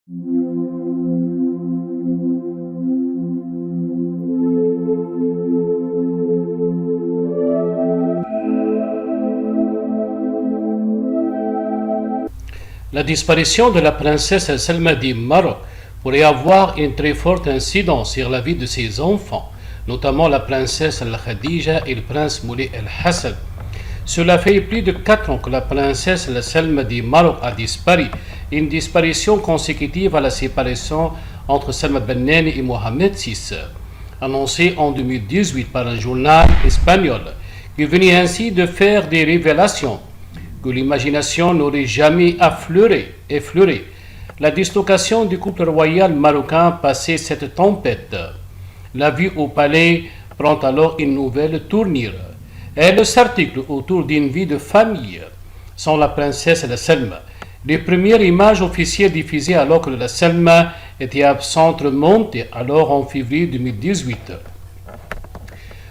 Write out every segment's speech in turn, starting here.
La disparition de la princesse Salma du Maroc pourrait avoir une très forte incidence sur la vie de ses enfants, notamment la princesse Al-Khadija et le prince Moulay Al-Hassan. Cela fait plus de 4 ans que la princesse Salma du Maroc a disparu, une disparition consécutive à la séparation entre Salma Ben-Nani et Mohamed VI, annoncée en 2018 par un journal espagnol, qui venait ainsi de faire des révélations que l'imagination n'aurait jamais effleuré. La dislocation du couple royal marocain passait cette tempête. La vie au palais prend alors une nouvelle tournure. Elle s'articule autour d'une vie de famille, sans la princesse Salma. Les premières images officielles diffusées alors que la Salma était absente remontaient alors en février 2018.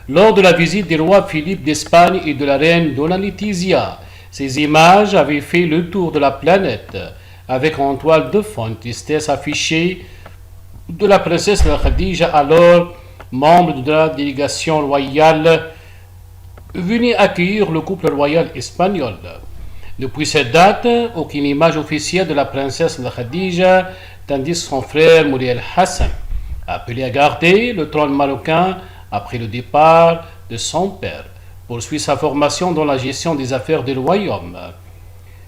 Lors de la visite du roi Philippe d'Espagne et de la reine Donna Letizia, ces images avaient fait le tour de la planète, avec en toile de fond une tristesse affichée de la princesse Khadija, alors membre de la délégation royale venue accueillir le couple royal espagnol. Depuis cette date, aucune image officielle de la princesse Khadija, tandis que son frère Moulay Al-Hassan, appelé à garder le trône marocain après le départ de son père, poursuit sa formation dans la gestion des affaires du royaume,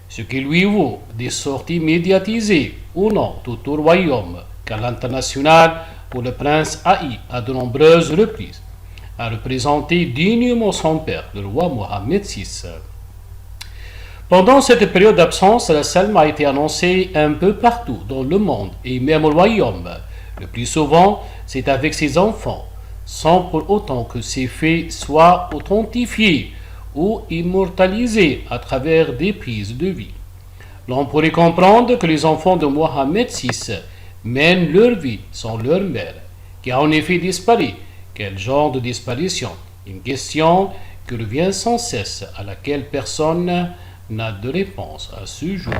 ce qui lui vaut des sorties médiatisées ou non tout au royaume, car l'international où le prince haï à de nombreuses reprises a représenté dignement son père, le roi Mohamed VI. Pendant cette période d'absence, la Salma a été annoncée un peu partout dans le monde et même au royaume. Le plus souvent, c'est avec ses enfants, sans pour autant que ces faits soient authentifiés ou immortalisés à travers des prises de vie. L'on pourrait comprendre que les enfants de Mohamed VI mènent leur vie sans leur mère, qui a en effet disparu. Quel genre de disparition? Une question qui revient sans cesse, à laquelle personne n'a de réponse à ce jour.